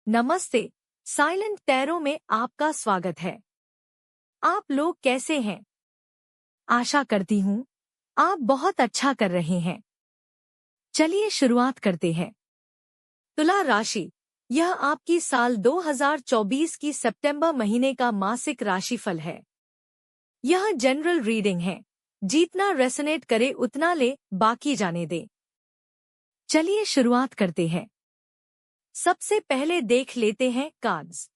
नमस्ते। Silent tarot में आपका स्वागत है। आप लोग कैसे हैं? आशा करती हूँ आप बहुत अच्छा कर रहे हैं। चलिए शुरुआत करते हैं। तुला राशि, यह आपकी साल 2024 की सितंबर महीने का मासिक राशिफल है। यह जनरल रीडिंग है। जितना रेसोनेट करे उतना ले, बाकी जाने दे। चलिए शुरुआत करते हैं। सबसे पहले देख लेते हैं कार्ड्स।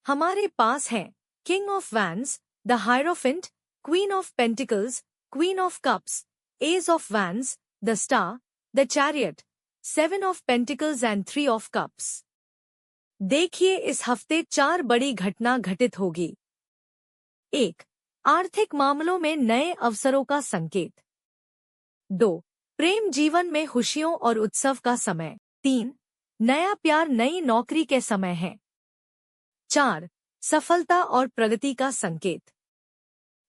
हमारे पास है king of wands, the hierophant, queen of pentacles, queen of cups, ace of wands, the star, the chariot, seven of pentacles and three of cups. देखिए, इस हफ्ते 4 बड़ी घटना घटित होगी। 1. आर्थिक मामलों में नए अवसरों का संकेत। 2. प्रेम जीवन में खुशियों और उत्सव का समय। 3. नया प्यार नई नौकरी के समय है। 4. सफलता और प्रगति का संकेत।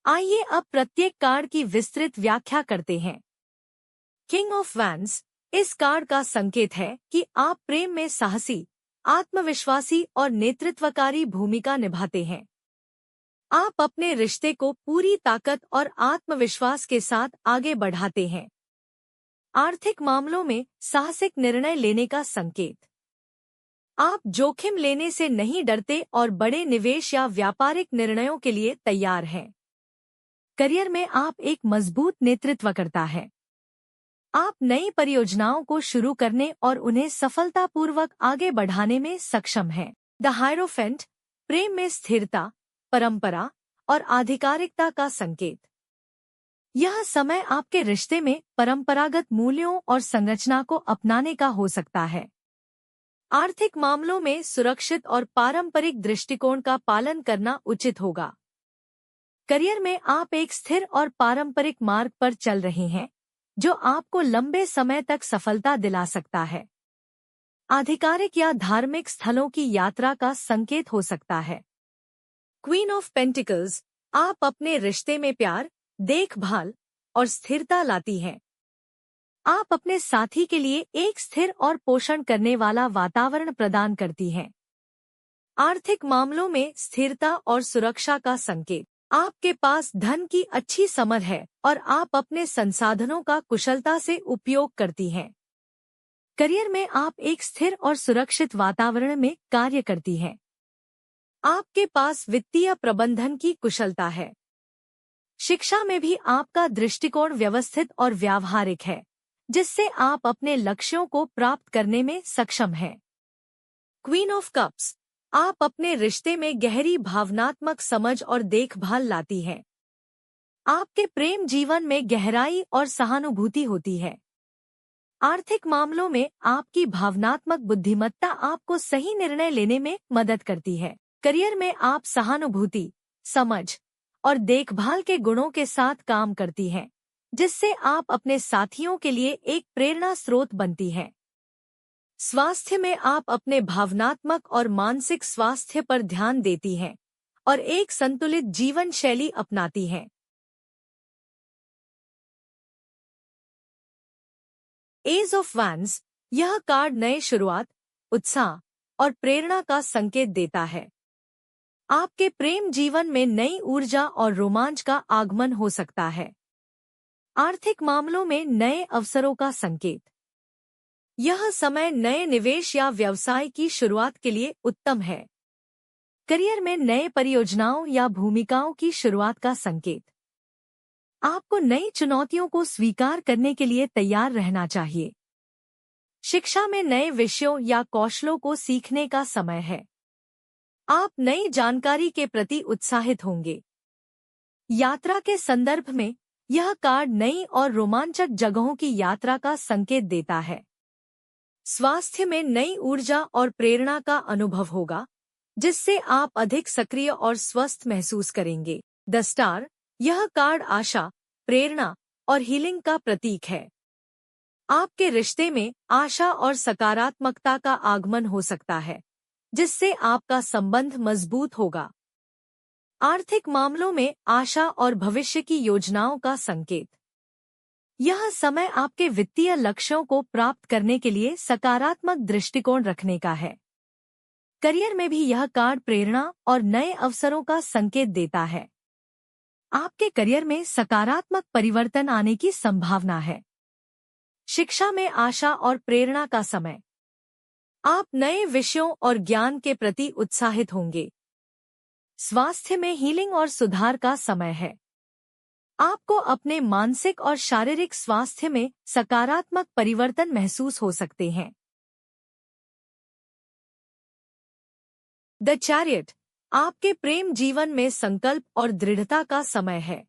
आइए अब प्रत्येक कार्ड की विस्तृत व्याख्या करते हैं। किंग ऑफ वैंड्स, इस कार्ड का संकेत है कि आप प्रेम में साहसी, आत्मविश्वासी और नेतृत्वकारी भूमिका निभाते हैं। आप अपने रिश्ते को पूरी ताकत और आत्मविश्वास के साथ आगे बढ़ाते हैं। आर्थिक मामलों में साहसिक निर्णय लेने का संकेत। आप जोखिम लेने से नहीं डरते और बड़े निवेश या व्यापारिक निर्णयों के लिए तैयार हैं। करियर में आप एक मजबूत नेतृत्वकर्ता हैं। आप नई परियोजनाओं को शुरू करने और उन्हें सफलतापूर्वक आगे बढ़ाने में सक्षम हैं। द हायरोफेंट, प्रेम में स्थिरता, परंपरा और आधिकारिकता का संकेत। यह समय आपके रिश्ते में परंपरागत मूल्यों और संरचना को अपनाने का हो सकता है। आर्थिक मामलों में सुरक्षित और पारंपरिक दृष्टिकोण का पालन करना उचित होगा। करियर में आप एक स्थिर और पारंपरिक मार्ग पर चल रहे हैं, जो आपको लंबे समय तक सफलता दिला सकता है। आधिकारिक या धार्मिक स्थलों की यात्रा का संकेत हो सकता है। क्वीन ऑफ पेंटिकल्स, आप अपने रिश्ते में प्यार, देखभाल और स्थिरता लाती हैं। आप अपने साथी के लिए एक स्थिर और पोषण करने वाला वातावरण प्रदान करती हैं। आर्थिक मामलों में स्थिरता और सुरक्षा का संकेत। आपके पास धन की अच्छी समझ है और आप अपने संसाधनों का कुशलता से उपयोग करती हैं। करियर में आप एक स्थिर और सुरक्षित वातावरण में कार्य करती हैं। आपके पास वित्तीय प्रबंधन की कुशलता है। शिक्षा में भी आपका दृष्टिकोण व्यवस्थित और व्यावहारिक है, जिससे आप अपने लक्ष्यों को प्राप्त करने में सक्षम हैं। क्वीन ऑफ कप्स, आप अपने रिश्ते में गहरी भावनात्मक समझ और देखभाल लाती हैं। आपके प्रेम जीवन में गहराई और सहानुभूति होती है। आर्थिक मामलों में आपकी भावनात्मक बुद्धिमत्ता आपको सही निर्णय लेने में मदद करती है। करियर में आप सहानुभूति, समझ और देखभाल के गुणों के साथ काम करती हैं, जिससे आप अपने साथियों के लिए एक प्रेरणा स्रोत बनती हैं। स्वास्थ्य में आप अपने भावनात्मक और मानसिक स्वास्थ्य पर ध्यान देती हैं और एक संतुलित जीवन शैली अपनाती हैं। एज ऑफ वैंड्स, यह कार्ड नए शुरुआत, उत्साह और प्रेरणा का संकेत देता है। आपके प्रेम जीवन में नई ऊर्जा और रोमांच का आगमन हो सकता है। आर्थिक मामलों में नए अवसरों का संकेत। यह समय नए निवेश या व्यवसाय की शुरुआत के लिए उत्तम है। करियर में नए परियोजनाओं या भूमिकाओं की शुरुआत का संकेत। आपको नई चुनौतियों को स्वीकार करने के लिए तैयार रहना चाहिए। शिक्षा में नए विषयों या कौशलों को सीखने का समय है। आप नई जानकारी के प्रति उत्साहित होंगे। यात्रा के संदर्भ में यह कार्ड नई और रोमांचक जगहों की यात्रा का संकेत देता है। स्वास्थ्य में नई ऊर्जा और प्रेरणा का अनुभव होगा, जिससे आप अधिक सक्रिय और स्वस्थ महसूस करेंगे। द स्टार, यह कार्ड आशा, प्रेरणा और हीलिंग का प्रतीक है। आपके रिश्ते में आशा और सकारात्मकता का आगमन हो सकता है, जिससे आपका संबंध मजबूत होगा। आर्थिक मामलों में आशा और भविष्य की योजनाओं का संकेत। यह समय आपके वित्तीय लक्ष्यों को प्राप्त करने के लिए सकारात्मक दृष्टिकोण रखने का है। करियर में भी यह कार्ड प्रेरणा और नए अवसरों का संकेत देता है। आपके करियर में सकारात्मक परिवर्तन आने की संभावना है। शिक्षा में आशा और प्रेरणा का समय। आप नए विषयों और ज्ञान के प्रति उत्साहित होंगे। स्वास्थ्य में हीलिंग और सुधार का समय है। आपको अपने मानसिक और शारीरिक स्वास्थ्य में सकारात्मक परिवर्तन महसूस हो सकते हैं। द चैरियट, आपके प्रेम जीवन में संकल्प और दृढ़ता का समय है।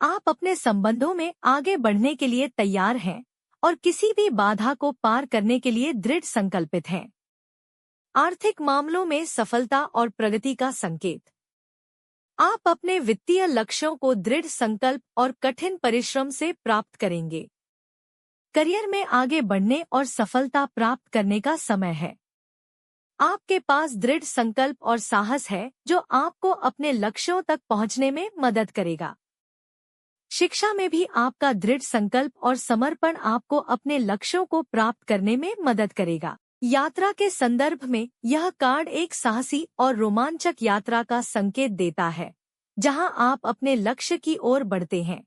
आप अपने संबंधों में आगे बढ़ने के लिए तैयार हैं और किसी भी बाधा को पार करने के लिए दृढ़ संकल्पित हैं। आर्थिक मामलों में सफलता और प्रगति का संकेत। आप अपने वित्तीय लक्ष्यों को दृढ़ संकल्प और कठिन परिश्रम से प्राप्त करेंगे। करियर में आगे बढ़ने और सफलता प्राप्त करने का समय है। आपके पास दृढ़ संकल्प और साहस है जो आपको अपने लक्ष्यों तक पहुंचने में मदद करेगा। शिक्षा में भी आपका दृढ़ संकल्प और समर्पण आपको अपने लक्ष्यों को प्राप्त करने में मदद करेगा। यात्रा के संदर्भ में यह कार्ड एक साहसी और रोमांचक यात्रा का संकेत देता है, जहां आप अपने लक्ष्य की ओर बढ़ते हैं।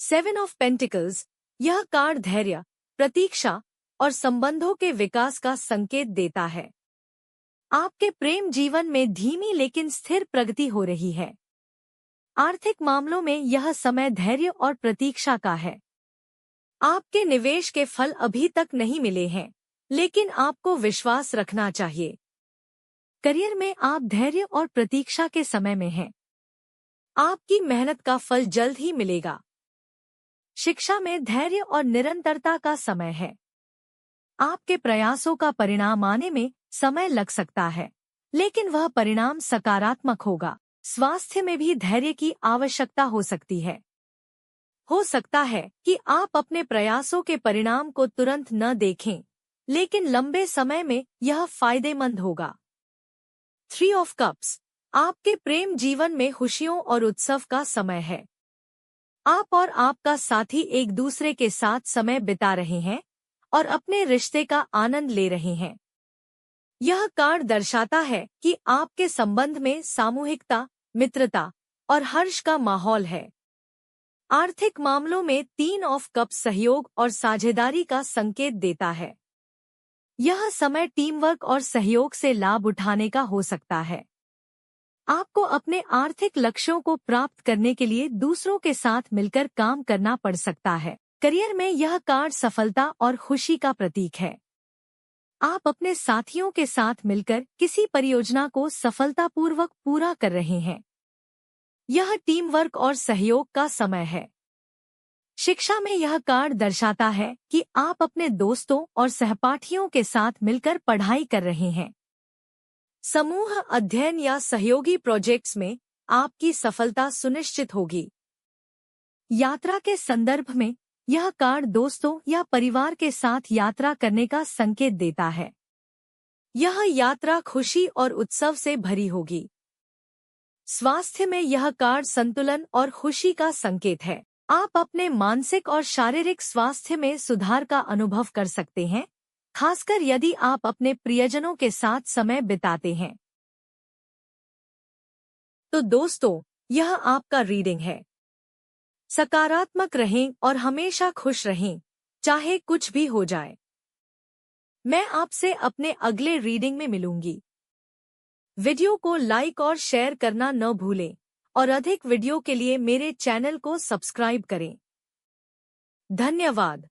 7 ऑफ पेंटिकल्स, यह कार्ड धैर्य, प्रतीक्षा और संबंधों के विकास का संकेत देता है। आपके प्रेम जीवन में धीमी लेकिन स्थिर प्रगति हो रही है। आर्थिक मामलों में यह समय धैर्य और प्रतीक्षा का है। आपके निवेश के फल अभी तक नहीं मिले हैं, लेकिन आपको विश्वास रखना चाहिए। करियर में आप धैर्य और प्रतीक्षा के समय में हैं। आपकी मेहनत का फल जल्द ही मिलेगा। शिक्षा में धैर्य और निरंतरता का समय है। आपके प्रयासों का परिणाम आने में समय लग सकता है, लेकिन वह परिणाम सकारात्मक होगा। स्वास्थ्य में भी धैर्य की आवश्यकता हो सकती है। हो सकता है कि आप अपने प्रयासों के परिणाम को तुरंत न देखें, लेकिन लंबे समय में यह फायदेमंद होगा। 3 ऑफ कप्स, आपके प्रेम जीवन में खुशियों और उत्सव का समय है। आप और आपका साथी एक दूसरे के साथ समय बिता रहे हैं और अपने रिश्ते का आनंद ले रहे हैं। यह कार्ड दर्शाता है कि आपके संबंध में सामूहिकता, मित्रता और हर्ष का माहौल है। आर्थिक मामलों में 3 ऑफ कप्स सहयोग और साझेदारी का संकेत देता है। यह समय टीम वर्क और सहयोग से लाभ उठाने का हो सकता है। आपको अपने आर्थिक लक्ष्यों को प्राप्त करने के लिए दूसरों के साथ मिलकर काम करना पड़ सकता है। करियर में यह कार्ड सफलता और खुशी का प्रतीक है। आप अपने साथियों के साथ मिलकर किसी परियोजना को सफलतापूर्वक पूरा कर रहे हैं। यह टीम वर्क और सहयोग का समय है। शिक्षा में यह कार्ड दर्शाता है कि आप अपने दोस्तों और सहपाठियों के साथ मिलकर पढ़ाई कर रहे हैं। समूह अध्ययन या सहयोगी प्रोजेक्ट्स में आपकी सफलता सुनिश्चित होगी। यात्रा के संदर्भ में यह कार्ड दोस्तों या परिवार के साथ यात्रा करने का संकेत देता है। यह यात्रा खुशी और उत्सव से भरी होगी। स्वास्थ्य में यह कार्ड संतुलन और खुशी का संकेत है। आप अपने मानसिक और शारीरिक स्वास्थ्य में सुधार का अनुभव कर सकते हैं, खासकर यदि आप अपने प्रियजनों के साथ समय बिताते हैं। तो दोस्तों, यह आपका रीडिंग है। सकारात्मक रहें और हमेशा खुश रहें, चाहे कुछ भी हो जाए। मैं आपसे अपने अगले रीडिंग में मिलूंगी। वीडियो को लाइक और शेयर करना न भूलें और अधिक वीडियो के लिए मेरे चैनल को सब्सक्राइब करें। धन्यवाद।